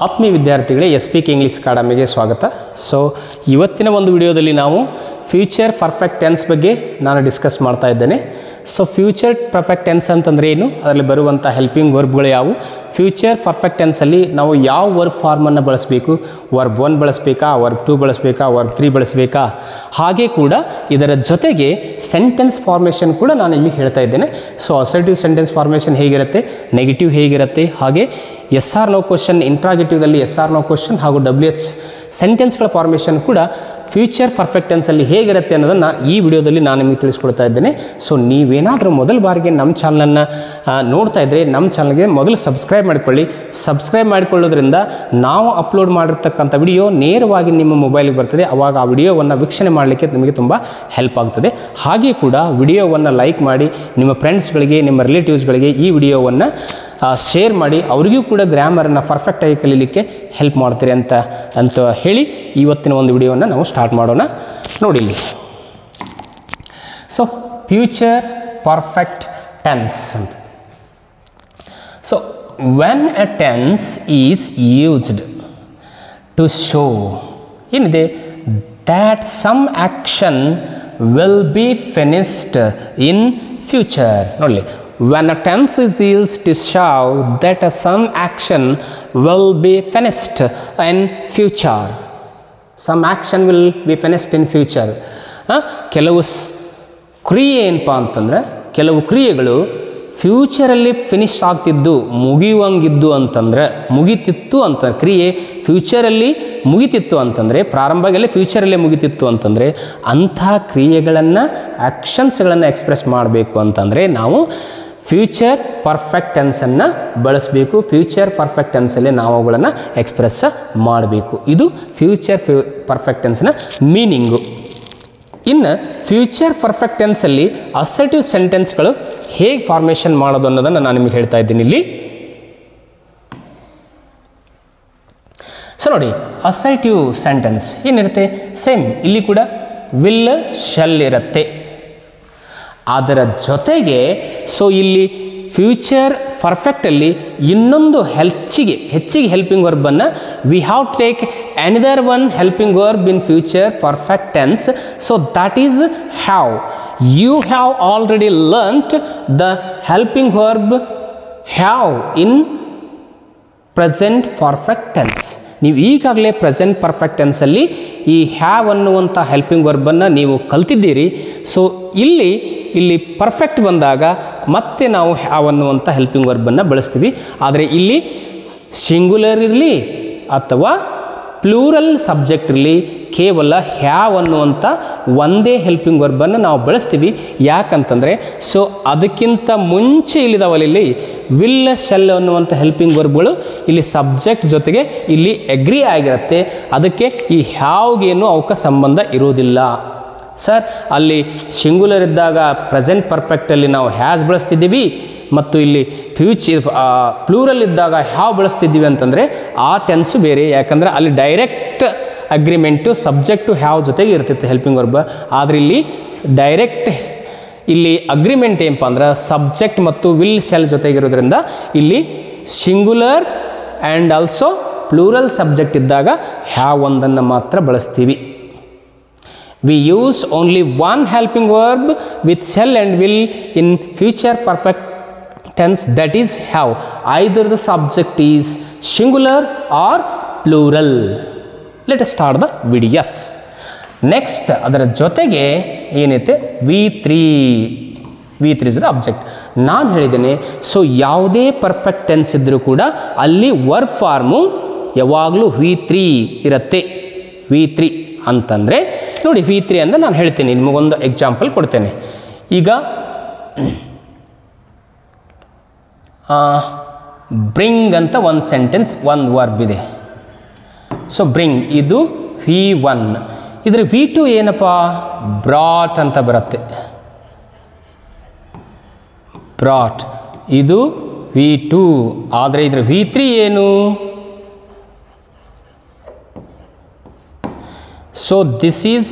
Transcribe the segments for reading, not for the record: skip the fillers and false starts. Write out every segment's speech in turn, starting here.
ಆತ್ಮೀಯ ವಿದ್ಯಾರ್ಥಿಗಳೇ ಎಸ್ಪೀಕ್ ಇಂಗ್ಲಿಷ್ ಅಕಾಡೆಮಿಗೆ ಸ್ವಾಗತ. ಸೊ ಇವತ್ತಿನ ಒಂದು ವಿಡಿಯೋದಲ್ಲಿ ನಾವು ಫ್ಯೂಚರ್ ಪರ್ಫೆಕ್ಟ್ ಟೆನ್ಸ್ ಬಗ್ಗೆ ನಾನು ಡಿಸ್ಕಸ್ ಮಾಡ್ತಾ ಇದ್ದೇನೆ. ಸೊ ಫ್ಯೂಚರ್ ಪರ್ಫೆಕ್ಟ್ ಟೆನ್ಸ್ ಅಂತಂದರೆ ಏನು, ಅದರಲ್ಲಿ ಬರುವಂಥ ಹೆಲ್ಪಿಂಗ್ ವರ್ಬ್ಗಳು ಯಾವುವು, ಫ್ಯೂಚರ್ ಪರ್ಫೆಕ್ಟ್ ಟೆನ್ಸಲ್ಲಿ ನಾವು ಯಾವ ವರ್ಬ್ ಫಾರ್ಮನ್ನು ಬಳಸಬೇಕು, ವರ್ಬ್ 1 ಬಳಸಬೇಕಾ, ವರ್ಬ್ 2 ಬಳಸಬೇಕಾ, ವರ್ಬ್ 3 ಬಳಸಬೇಕಾ, ಹಾಗೆ ಕೂಡ ಇದರ ಜೊತೆಗೆ ಸೆಂಟೆನ್ಸ್ ಫಾರ್ಮೇಷನ್ ಕೂಡ ನಾನು ಇಲ್ಲಿ ಹೇಳ್ತಾ ಇದ್ದೇನೆ. ಸೊ ಅಸರ್ಟಿವ್ ಸೆಂಟೆನ್ಸ್ ಫಾರ್ಮೇಷನ್ ಹೇಗಿರುತ್ತೆ, ನೆಗೆಟಿವ್ ಹೇಗಿರುತ್ತೆ, ಹಾಗೆ ಎಸ್ ಆರ್ ನೋ ಕ್ವಶನ್, ಇಂಟ್ರಾಗೇಟಿವ್ದಲ್ಲಿ ಎಸ್ ಆರ್ ನೋ ಕ್ವಶನ್ ಹಾಗೂ WH ಸೆಂಟೆನ್ಸ್ಗಳ ಫಾರ್ಮೇಷನ್ ಕೂಡ ಫ್ಯೂಚರ್ ಪರ್ಫೆಕ್ಟ್ ಟೆನ್ಸಲ್ಲಿ ಹೇಗಿರುತ್ತೆ ಅನ್ನೋದನ್ನು ಈ ವಿಡಿಯೋದಲ್ಲಿ ನಾನು ನಿಮಗೆ ತಿಳಿಸ್ಕೊಡ್ತಾ ಇದ್ದೇನೆ. ಸೊ ನೀವೇನಾದರೂ ಮೊದಲ ಬಾರಿಗೆ ನಮ್ಮ ಚಾನಲನ್ನು ನೋಡ್ತಾ ಇದ್ದರೆ ನಮ್ಮ ಚಾನಲ್ಗೆ ಮೊದಲು ಸಬ್ಸ್ಕ್ರೈಬ್ ಮಾಡಿಕೊಳ್ಳಿ. ಸಬ್ಸ್ಕ್ರೈಬ್ ಮಾಡಿಕೊಳ್ಳೋದ್ರಿಂದ ನಾವು ಅಪ್ಲೋಡ್ ಮಾಡಿರ್ತಕ್ಕಂಥ ವಿಡಿಯೋ ನೇರವಾಗಿ ನಿಮ್ಮ ಮೊಬೈಲಿಗೆ ಬರ್ತದೆ. ಆವಾಗ ಆ ವಿಡಿಯೋವನ್ನು ವೀಕ್ಷಣೆ ಮಾಡಲಿಕ್ಕೆ ನಿಮಗೆ ತುಂಬ ಹೆಲ್ಪ್ ಆಗ್ತದೆ. ಹಾಗೆ ಕೂಡ ವಿಡಿಯೋವನ್ನು ಲೈಕ್ ಮಾಡಿ ನಿಮ್ಮ ಫ್ರೆಂಡ್ಸ್ಗಳಿಗೆ, ನಿಮ್ಮ ರಿಲೇಟಿವ್ಸ್ಗಳಿಗೆ ಈ ವಿಡಿಯೋವನ್ನು ಶೇರ್ ಮಾಡಿ, ಅವರಿಗೂ ಕೂಡ ಗ್ರಾಮರನ್ನು ಪರ್ಫೆಕ್ಟಾಗಿ ಕಲೀಲಿಕ್ಕೆ ಹೆಲ್ಪ್ ಮಾಡ್ತೀರಿ ಅಂತ ಹೇಳಿ ಇವತ್ತಿನ ಒಂದು ವಿಡಿಯೋವನ್ನು ನಾವು ಸ್ಟಾರ್ಟ್ ಮಾಡೋಣ. ನೋಡಿ ಇಲ್ಲಿ. ಸೊ ಫ್ಯೂಚರ್ ಪರ್ಫೆಕ್ಟ್ ಟೆನ್ಸ್ ಅಂತ. So when a tense is used to show ಏನಿದೆ that some action will be finished in future. ನೋಡಲಿ, when a tense is used to show that some action will be finished in future, some action will be finished in future. ಕೆಲವು ಕ್ರಿಯೆ ಏನಪ್ಪ ಅಂತಂದರೆ, ಕೆಲವು ಕ್ರಿಯೆಗಳು ಫ್ಯೂಚರಲ್ಲಿ finish ಆಗ್ತಿದ್ದು, ಮುಗಿಯುವಂಗಿದ್ದು ಅಂತಂದರೆ, ಮುಗಿತಿತ್ತು ಅಂತ ಕ್ರಿಯೆ ಫ್ಯೂಚರಲ್ಲಿ ಮುಗಿತಿತ್ತು ಅಂತಂದರೆ, ಪ್ರಾರಂಭದಲ್ಲಿ ಫ್ಯೂಚರಲ್ಲೇ ಮುಗಿತಿತ್ತು ಅಂತಂದರೆ, ಅಂಥ ಕ್ರಿಯೆಗಳನ್ನು ಆ್ಯಕ್ಷನ್ಸ್ಗಳನ್ನು ಎಕ್ಸ್ಪ್ರೆಸ್ ಮಾಡಬೇಕು ಅಂತಂದರೆ ನಾವು ಫ್ಯೂಚರ್ ಪರ್ಫೆಕ್ಟ್ ಟೆನ್ಸನ್ನು ಬಳಸಬೇಕು. ಫ್ಯೂಚರ್ ಪರ್ಫೆಕ್ಟ್ ಟೆನ್ಸಲ್ಲಿ ನಾವು ಅವುಗಳನ್ನು ಎಕ್ಸ್ಪ್ರೆಸ್ ಮಾಡಬೇಕು. ಇದು ಫ್ಯೂಚರ್ ಪರ್ಫೆಕ್ಟ್ ಟೆನ್ಸ್ನ ಮೀನಿಂಗು. ಇನ್ನು ಫ್ಯೂಚರ್ ಪರ್ಫೆಕ್ಟ್ ಟೆನ್ಸಲ್ಲಿ ಅಸರ್ಟಿವ್ ಸೆಂಟೆನ್ಸ್ಗಳು ಹೇಗೆ ಫಾರ್ಮೇಷನ್ ಮಾಡೋದು ಅನ್ನೋದನ್ನು ನಾನು ನಿಮಗೆ ಹೇಳ್ತಾ ಇದ್ದೀನಿ ಇಲ್ಲಿ. ಸೊ ನೋಡಿ, ಅಸರ್ಟಿವ್ ಸೆಂಟೆನ್ಸ್ ಏನಿರುತ್ತೆ, ಸೇಮ್ ಇಲ್ಲಿ ಕೂಡ ವಿಲ್ ಶಲ್ ಇರುತ್ತೆ. ಅದರ ಜೊತೆಗೆ ಸೊ ಇಲ್ಲಿ ಫ್ಯೂಚರ್ ಪರ್ಫೆಕ್ಟಲ್ಲಿ ಇನ್ನೊಂದು ಹೆಚ್ಚಿಗೆ ಹೆಲ್ಪಿಂಗ್ ವರ್ಬನ್ನು we have take another one helping verb in future perfect tense. So that is have. You have already learned the helping verb have in present perfect tense. ನೀವು ಈಗಾಗಲೇ ಪ್ರೆಸೆಂಟ್ ಪರ್ಫೆಕ್ಟ್ ಟೆನ್ಸಲ್ಲಿ ಈ have ಅನ್ನುವಂಥ helping ವರ್ಬನ್ನು ನೀವು ಕಲ್ತಿದ್ದೀರಿ. So ಇಲ್ಲಿ perfect ಬಂದಾಗ ಮತ್ತೆ ನಾವು have ಅನ್ನುವಂಥ ಹೆಲ್ಪಿಂಗ್ ವರ್ಬನ್ನು ಬಳಸ್ತೀವಿ. ಆದರೆ ಇಲ್ಲಿ ಸಿಂಗುಲರ್ ಇರಲಿ ಅಥವಾ ಪ್ಲೂರಲ್ ಸಬ್ಜೆಕ್ಟ್ ಇರಲಿ, ಕೇವಲ ಹ್ಯಾವ್ ಅನ್ನುವಂಥ ಒಂದೇ ಹೆಲ್ಪಿಂಗ್ ವರ್ಬನ್ನು ನಾವು ಬಳಸ್ತೀವಿ. ಯಾಕಂತಂದರೆ ಸೊ ಅದಕ್ಕಿಂತ ಮುಂಚೆ ಇಲ್ಲಿದಾವಲ್ಲಿ ವಿಲ್ ಶೆಲ್ ಅನ್ನುವಂಥ ಹೆಲ್ಪಿಂಗ್ ವರ್ಬ್ಗಳು ಇಲ್ಲಿ ಸಬ್ಜೆಕ್ಟ್ ಜೊತೆಗೆ ಇಲ್ಲಿ ಎಗ್ರಿ ಆಗಿರುತ್ತೆ. ಅದಕ್ಕೆ ಈ ಹ್ಯಾವ್ಗೇನು ಅವಕ್ಕೆ ಸಂಬಂಧ ಇರೋದಿಲ್ಲ. ಸರ್, ಅಲ್ಲಿ ಸಿಂಗುಲರ್ ಇದ್ದಾಗ ಪ್ರೆಸೆಂಟ್ ಪರ್ಫೆಕ್ಟಲ್ಲಿ ನಾವು ಹ್ಯಾಸ್ ಬಳಸ್ತಿದ್ದೀವಿ ಮತ್ತು ಇಲ್ಲಿ ಪ್ಲೂರಲ್ ಇದ್ದಾಗ ಹ್ಯಾವ್ ಬಳಸ್ತಿದ್ದೀವಿ ಅಂತಂದರೆ ಆ ಟೆನ್ಸು ಬೇರೆ. ಯಾಕಂದರೆ ಅಲ್ಲಿ ಡೈರೆಕ್ಟ್ ಅಗ್ರಿಮೆಂಟು ಸಬ್ಜೆಕ್ಟು ಹ್ಯಾವ್ ಜೊತೆಗೆ ಇರ್ತಿತ್ತು ಹೆಲ್ಪಿಂಗ್ ವರ್ಬ್. ಆದರೆ ಇಲ್ಲಿ ಡೈರೆಕ್ಟ್ ಇಲ್ಲಿ ಅಗ್ರಿಮೆಂಟ್ ಏನಪ್ಪ ಅಂದ್ರೆ ಸಬ್ಜೆಕ್ಟ್ ಮತ್ತು ವಿಲ್ ಶೆಲ್ ಜೊತೆಗಿರೋದ್ರಿಂದ ಇಲ್ಲಿ singular and also plural subject ಇದ್ದಾಗ ಹ್ಯಾವ್ ಒಂದನ್ನು ಮಾತ್ರ ಬಳಸ್ತೀವಿ. We use only one helping verb with shall and will in future perfect tense, that is have. Either the subject is singular or plural. Let us start the video. Yes. Next, ಅದರ ಜೊತೆಗೆ ಏನೈತೆ V3 is the object. ನಾನು ಹೇಳಿದ್ದೇನೆ, so ಯಾವುದೇ perfect tense ಇದ್ದರೂ ಕೂಡ ಅಲ್ಲಿ verb farm ಯಾವಾಗಲೂ V3 ಇರುತ್ತೆ. V3 ಅಂತಂದರೆ ನೋಡಿ, V3 ಅಂದರೆ ನಾನು ಹೇಳ್ತೀನಿ, ನಿಮಗೊಂದು ಎಕ್ಸಾಂಪಲ್ ಕೊಡ್ತೇನೆ. ಈಗ ಬ್ರಿಂಗ್ ಅಂತ ಒಂದು ಸೆಂಟೆನ್ಸ್, ಒಂದು ವರ್ಬ್ ಇದೆ. ಸೊ ಬ್ರಿಂಗ್ ಇದು V1. ಇದರ V2 ಏನಪ್ಪ, ಬ್ರಾಟ್ ಅಂತ ಬರುತ್ತೆ. ಬ್ರಾಟ್ ಇದು V2. ಆದರೆ ಇದರ V3 ಏನು? So this is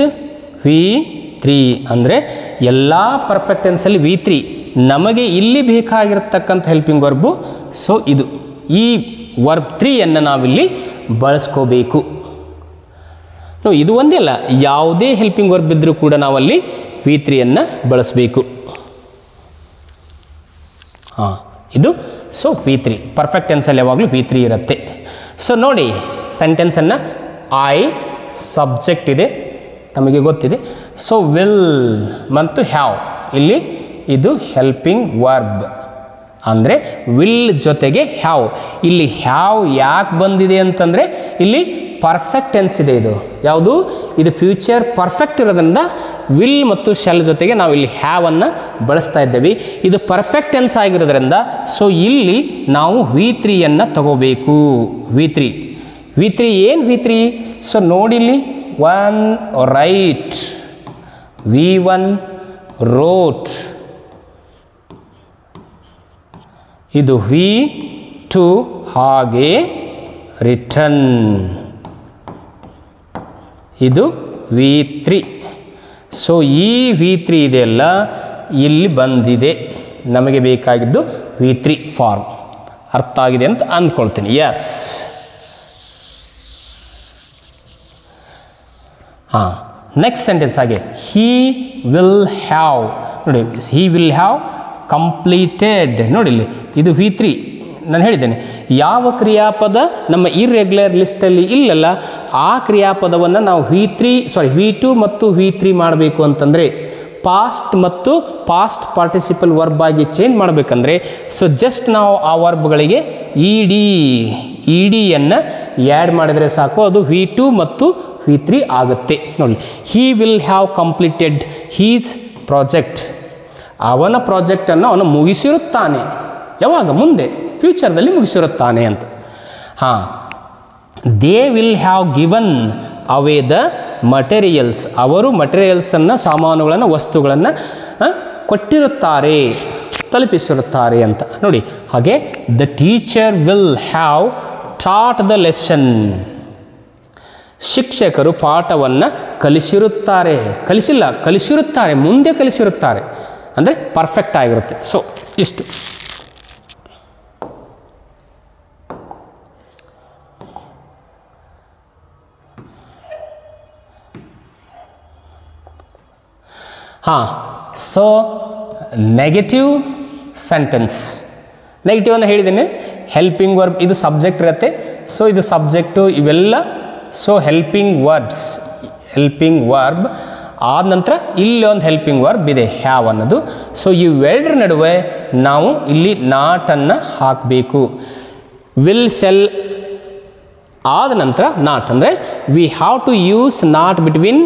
V3. ಅಂದರೆ ಎಲ್ಲ ಪರ್ಫೆಕ್ಟ್ ಟೆನ್ಸಲ್ಲಿ V3. ನಮಗೆ ಇಲ್ಲಿ ಬೇಕಾಗಿರತಕ್ಕಂಥ ಹೆಲ್ಪಿಂಗ್ ವರ್ಬು ಸೊ ಇದು ಈ ವರ್ಬ್ 3ಯನ್ನು ನಾವಿಲ್ಲಿ ಬಳಸ್ಕೋಬೇಕು. ಇದು ಒಂದೇ ಅಲ್ಲ, ಯಾವುದೇ ಹೆಲ್ಪಿಂಗ್ ವರ್ಬ್ ಇದ್ದರೂ ಕೂಡ ನಾವಲ್ಲಿ V3ಯನ್ನು ಬಳಸಬೇಕು. ಇದು ಸೊ V3 ಪರ್ಫೆಕ್ಟ್ ಟೆನ್ಸಲ್ಲಿ ಯಾವಾಗಲೂ V3 ಇರುತ್ತೆ. ಸೊ ನೋಡಿ ಸೆಂಟೆನ್ಸನ್ನು ಐ ಸಬ್ಜೆಕ್ಟ್ ಇದೆ ನಮಗೆ ಗೊತ್ತಿದೆ. ಸೊ ವಿಲ್ ಮತ್ತು ಹ್ಯಾವ್ ಇಲ್ಲಿ ಇದು ಹೆಲ್ಪಿಂಗ್ ವರ್ಬ್ ಅಂದರೆ ವಿಲ್ ಜೊತೆಗೆ ಹ್ಯಾವ್. ಇಲ್ಲಿ ಹ್ಯಾವ್ ಯಾಕೆ ಬಂದಿದೆ ಅಂತಂದರೆ ಇಲ್ಲಿ ಪರ್ಫೆಕ್ಟ್ ಟೆನ್ಸ್ ಇದೆ. ಇದು ಯಾವುದು? ಇದು ಫ್ಯೂಚರ್ ಪರ್ಫೆಕ್ಟ್ ಇರೋದ್ರಿಂದ ವಿಲ್ ಮತ್ತು ಶೆಲ್ ಜೊತೆಗೆ ನಾವು ಇಲ್ಲಿ ಹ್ಯಾವನ್ನು ಬಳಸ್ತಾ ಇದ್ದೇವೆ. ಇದು ಪರ್ಫೆಕ್ಟ್ ಟೆನ್ಸ್ ಆಗಿರೋದ್ರಿಂದ ಸೊ ಇಲ್ಲಿ ನಾವು V3ಯನ್ನು ತಗೋಬೇಕು. V3 ಏನು V3? So ನೋಡಿಲ್ಲಿ 1 right, V1 wrote, ಇದು V2 ಹಾಗೆ ರಿಟರ್ನ್, ಇದು V3. ಸೊ ಈ V3 ಇದೆಯಲ್ಲ ಇಲ್ಲಿ ಬಂದಿದೆ. ನಮಗೆ ಬೇಕಾಗಿದ್ದು V3 ಫಾರ್ಮ್. ಅರ್ಥ ಆಗಿದೆ ಅಂತ ಅಂದ್ಕೊಳ್ತೀನಿ. ಎಸ್. ನೆಕ್ಸ್ಟ್ ಸೆಂಟೆನ್ಸ್ ಹಾಗೆ ಹೀ ವಿಲ್ ಹ್ಯಾವ್. ನೋಡಿ ಹೀ ವಿಲ್ ಹ್ಯಾವ್ ಕಂಪ್ಲೀಟೆಡ್. ನೋಡಿಲ್ಲಿ ಇದು V3. ನಾನು ಹೇಳಿದ್ದೇನೆ ಯಾವ ಕ್ರಿಯಾಪದ ನಮ್ಮ ಇರ್ರೆಗ್ಯುಲರ್ ಲಿಸ್ಟಲ್ಲಿ ಇಲ್ಲಲ್ಲ ಆ ಕ್ರಿಯಾಪದವನ್ನು ನಾವು V2 ಮತ್ತು V3 ಮಾಡಬೇಕು ಅಂತಂದರೆ ಪಾಸ್ಟ್ ಮತ್ತು ಪಾಸ್ಟ್ ಪಾರ್ಟಿಸಿಪಲ್ ವರ್ಬ್ ಆಗಿ ಚೇಂಜ್ ಮಾಡಬೇಕಂದ್ರೆ ಸೊ ಜಸ್ಟ್ ನಾವು ಆ ವರ್ಬ್ಗಳಿಗೆ ಇ ಡಿಯನ್ನು ಆ್ಯಡ್ ಮಾಡಿದರೆ ಸಾಕು, ಅದು V2 ಮತ್ತು V3 ಆಗುತ್ತೆ. ನೋಡಿ he will have completed his project. ಅವನ ಪ್ರಾಜೆಕ್ಟನ್ನು ಅವನು ಮುಗಿಸಿರುತ್ತಾನೆ. ಯಾವಾಗ? ಮುಂದೆ ಫ್ಯೂಚರ್ದಲ್ಲಿ ಮುಗಿಸಿರುತ್ತಾನೆ ಅಂತ. They will have given away the materials. ಅವರು ಮಟೀರಿಯಲ್ಸನ್ನು, ಸಾಮಾನುಗಳನ್ನು, ವಸ್ತುಗಳನ್ನು ಕೊಟ್ಟಿರುತ್ತಾರೆ, ತಲುಪಿಸಿರುತ್ತಾರೆ ಅಂತ. ನೋಡಿ ಹಾಗೆ the teacher will have taught the lesson. ಶಿಕ್ಷಕರು ಪಾಠವನ್ನು ಕಲಿಸಿರುತ್ತಾರೆ. ಕಲಿಸಿರುತ್ತಾರೆ, ಮುಂದೆ ಕಲಿಸಿರುತ್ತಾರೆ ಅಂದರೆ ಪರ್ಫೆಕ್ಟ್ ಆಗಿರುತ್ತೆ. ಸೊ ಇಷ್ಟು. So negative sentence. ನೆಗೆಟಿವ್ ಅಂತ ಹೇಳಿದ್ದೇನೆ. ಹೆಲ್ಪಿಂಗ್ ವರ್ಬ್ ಇದು ಸಬ್ಜೆಕ್ಟ್ ಇರುತ್ತೆ. ಸೊ ಇದು ಸಬ್ಜೆಕ್ಟು ಇವೆಲ್ಲ. ಸೊ ಹೆಲ್ಪಿಂಗ್ ವರ್ಬ್ ಆದ ನಂತರ ಇಲ್ಲಿ ಒಂದು ಹೆಲ್ಪಿಂಗ್ ವರ್ಬ್ ಇದೆ ಹ್ಯಾವ್ ಅನ್ನೋದು. ಸೊ ಇವೆರಡರ ನಡುವೆ ನಾವು ಇಲ್ಲಿ ನಾಟನ್ನು ಹಾಕಬೇಕು. ವಿಲ್ ಶೆಲ್ ಆದ ನಂತರ ನಾಟ್ ಅಂದರೆ we have to use not between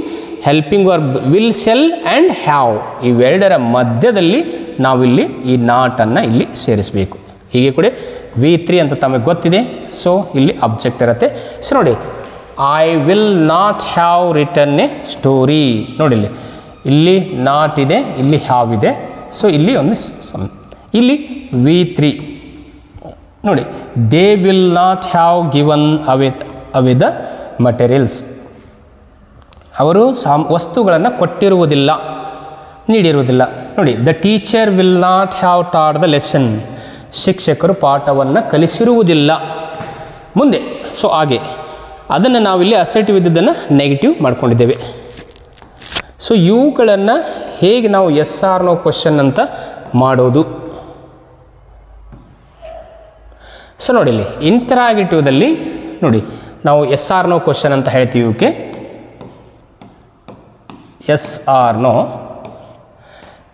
helping verb will shall and have. ಇವೆರಡರ ಮಧ್ಯದಲ್ಲಿ ನಾವಿಲ್ಲಿ ಈ ನಾಟನ್ನು ಇಲ್ಲಿ ಸೇರಿಸಬೇಕು. ಹೀಗೆ ಕೂಡ V3 ಅಂತ ತಮಗೆ ಗೊತ್ತಿದೆ. ಸೊ ಇಲ್ಲಿ ಅಬ್ಜೆಕ್ಟ್ ಇರುತ್ತೆ. ಸೊ ನೋಡಿ I will not have return a story. ನೋಡಿ ಇಲ್ಲಿ ನಾಟ್ ಇದೆ, ಇಲ್ಲಿ ಹ್ಯಾವ್ ಇದೆ. ಸೊ ಇಲ್ಲಿ ಒಂದು ಇಲ್ಲಿ V3. ನೋಡಿ they will not have given away the materials. ಅವರು ವಸ್ತುಗಳನ್ನು ಕೊಟ್ಟಿರುವುದಿಲ್ಲ, ನೀಡಿರುವುದಿಲ್ಲ. ನೋಡಿ the teacher will not have taught the lesson. ಶಿಕ್ಷಕರು ಪಾಠವನ್ನು ಕಲಿಸಿರುವುದಿಲ್ಲ ಮುಂದೆ. ಸೊ ಹಾಗೆ ಅದನ್ನು ನಾವಿಲ್ಲಿ ಅಸರ್ಟಿವ್ ಇದ್ದದ್ದನ್ನು ನೆಗೆಟಿವ್ ಮಾಡ್ಕೊಂಡಿದ್ದೇವೆ. ಸೊ ಇವುಗಳನ್ನು ಹೇಗೆ ನಾವು ಎಸ್ ಆರ್ ನೋ ಕ್ವಶನ್ ಅಂತ ಮಾಡೋದು? ಸೊ ನೋಡಿ ಇಲ್ಲಿ ಇಂಟರಾಗೇಟಿವ್ದಲ್ಲಿ ನೋಡಿ ನಾವು ಎಸ್ ಆರ್ ನೋ ಕ್ವಶನ್ ಅಂತ ಹೇಳ್ತೀವಿ. ಇವಕ್ಕೆ yes or no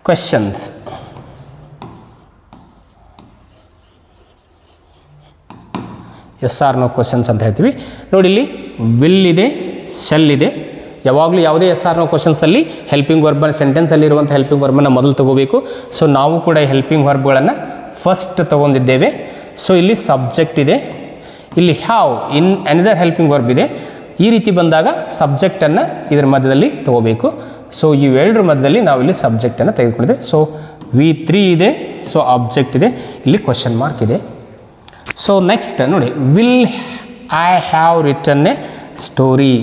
questions. Yes or no questions ಅಂತ ಹೇಳ್ತೀವಿ. ನೋಡಿ ಇಲ್ಲಿ ವಿಲ್ ಇದೆ, ಶೆಲ್ ಇದೆ. ಯಾವಾಗಲೂ ಯಾವುದೇ ಎಸ್ ಆರ್ ನೋ ಕ್ವಶನ್ಸಲ್ಲಿ ಹೆಲ್ಪಿಂಗ್ ವರ್ಬ್ ಸೆಂಟೆನ್ಸಲ್ಲಿರುವಂಥ ಹೆಲ್ಪಿಂಗ್ ವರ್ಬನ್ನು ಮೊದಲು ತಗೋಬೇಕು. ಸೊ ನಾವು ಕೂಡ ಹೆಲ್ಪಿಂಗ್ ವರ್ಬ್ಗಳನ್ನು ಫಸ್ಟ್ ತೊಗೊಂಡಿದ್ದೇವೆ. ಸೊ ಇಲ್ಲಿ ಸಬ್ಜೆಕ್ಟ್ ಇದೆ, ಇಲ್ಲಿ have in another helping verb ಇದೆ. ಈ ರೀತಿ ಬಂದಾಗ ಸಬ್ಜೆಕ್ಟನ್ನು ಇದರ ಮಧ್ಯದಲ್ಲಿ ತಗೋಬೇಕು. ಸೊ ಇವೆರಡರ ಮಧ್ಯದಲ್ಲಿ ನಾವು ಇಲ್ಲಿ ಸಬ್ಜೆಕ್ಟನ್ನು ತೆಗೆದುಕೊಂಡಿದ್ದೇವೆ. ಸೊ V3 ಇದೆ, ಸೊ ಆಬ್ಜೆಕ್ಟ್ ಇದೆ, ಇಲ್ಲಿ ಕ್ವಶನ್ ಮಾರ್ಕ್ ಇದೆ. ಸೊ ನೆಕ್ಸ್ಟ್ ನೋಡಿ will I have return a story.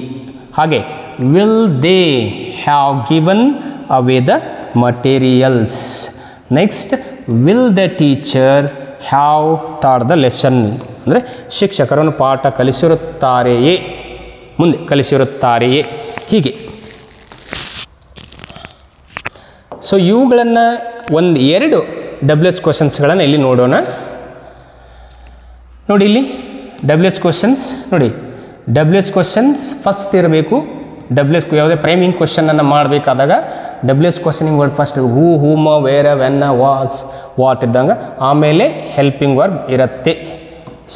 ಹಾಗೆ will they have given away the materials. Next will the teacher have taught the lesson. ಅಂದರೆ ಶಿಕ್ಷಕರನ್ನು ಪಾಠ ಕಲಿಸಿರುತ್ತಾರೆಯೇ, ಮುಂದೆ ಕಲಿಸಿರುತ್ತಾರೆಯೇ, ಹೀಗೆ. ಸೊ ಇವುಗಳನ್ನು ಎರಡು WH ಕ್ವಶನ್ಸ್ಗಳನ್ನು ಇಲ್ಲಿ ನೋಡೋಣ. ನೋಡಿ ಇಲ್ಲಿ WH ಕ್ವಶನ್ಸ್ ನೋಡಿ, WH ಕ್ವಶನ್ಸ್ ಫಸ್ಟ್ ಇರಬೇಕು. WH ಯಾವುದೇ ಪ್ರೈಮಿಂಗ್ ಕ್ವಶನನ್ನು ಮಾಡಬೇಕಾದಾಗ WH questioning word first who, whom, where, when, was, what ಇದ್ದಂಗೆ, ಆಮೇಲೆ ಹೆಲ್ಪಿಂಗ್ ವರ್ಬ್ ಇರುತ್ತೆ.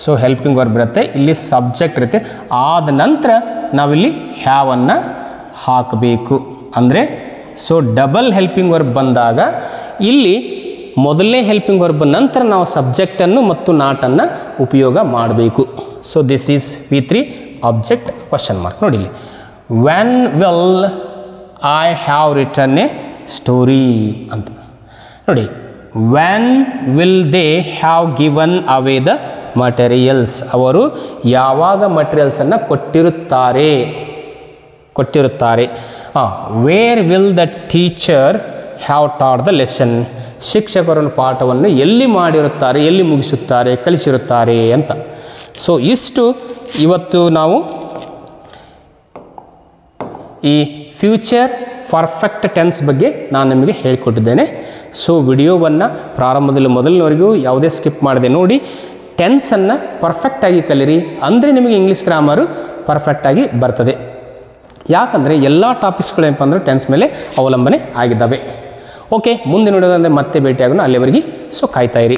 ಸೊ ಹೆಲ್ಪಿಂಗ್ ವರ್ಬ್ ಇರುತ್ತೆ, ಇಲ್ಲಿ ಸಬ್ಜೆಕ್ಟ್ ಇರುತ್ತೆ. ಆದ ನಂತರ ನಾವಿಲ್ಲಿ ಹ್ಯಾವನ್ನು ಹಾಕಬೇಕು. ಅಂದರೆ ಸೊ ಡಬಲ್ ಹೆಲ್ಪಿಂಗ್ ವರ್ಬ್ ಬಂದಾಗ ಇಲ್ಲಿ ಮೊದಲನೇ ಹೆಲ್ಪಿಂಗ್ ವರ್ಬ್ ನಂತರ ನಾವು ಸಬ್ಜೆಕ್ಟನ್ನು ಮತ್ತು ನಾಟನ್ನು ಉಪಯೋಗ ಮಾಡಬೇಕು. So this is V3 object question mark. ನೋಡಿ ಇಲ್ಲಿ when will I have return a story ಅಂತ ನೋಡಿ. When will they have given away the materials, ಅವರು ಯಾವಾಗ ಮಟೀರಿಯಲ್ಸನ್ನು ಕೊಟ್ಟಿರುತ್ತಾರೆ. Where will the teacher have taught the lesson, ಶಿಕ್ಷಕರನ್ನು ಪಾಠವನ್ನು ಎಲ್ಲಿ ಮಾಡಿರುತ್ತಾರೆ, ಎಲ್ಲಿ ಮುಗಿಸುತ್ತಾರೆ, ಕಲಿಸಿರುತ್ತಾರೆ ಅಂತ. ಸೊ ಇಷ್ಟು ಇವತ್ತು ನಾವು ಈ ಫ್ಯೂಚರ್ ಪರ್ಫೆಕ್ಟ್ ಟೆನ್ಸ್ ಬಗ್ಗೆ ನಾನು ನಿಮಗೆ ಹೇಳಿಕೊಟ್ಟಿದ್ದೇನೆ. ಸೊ ವಿಡಿಯೋವನ್ನು ಪ್ರಾರಂಭದಲ್ಲಿ ಮೊದಲಿನವರೆಗೂ ಯಾವುದೇ ಸ್ಕಿಪ್ ಮಾಡದೆ ನೋಡಿ, ಟೆನ್ಸನ್ನು ಪರ್ಫೆಕ್ಟಾಗಿ ಕಲಿರಿ, ಅಂದರೆ ನಿಮಗೆ ಇಂಗ್ಲೀಷ್ ಗ್ರಾಮರು ಪರ್ಫೆಕ್ಟಾಗಿ ಬರ್ತದೆ. ಯಾಕಂದರೆ ಎಲ್ಲ ಟಾಪಿಕ್ಸ್ಗಳು ಏನಪ್ಪ ಅಂದರೆ ಟೆನ್ಸ್ ಮೇಲೆ ಅವಲಂಬನೆ ಆಗಿದ್ದಾವೆ. ಓಕೆ, ಮುಂದೆ ನೋಡೋದಂದರೆ ಮತ್ತೆ ಭೇಟಿಯಾಗೋಣ. ಅಲ್ಲಿವರೆಗೆ ಸೊ ಕಾಯ್ತಾ ಇರಿ.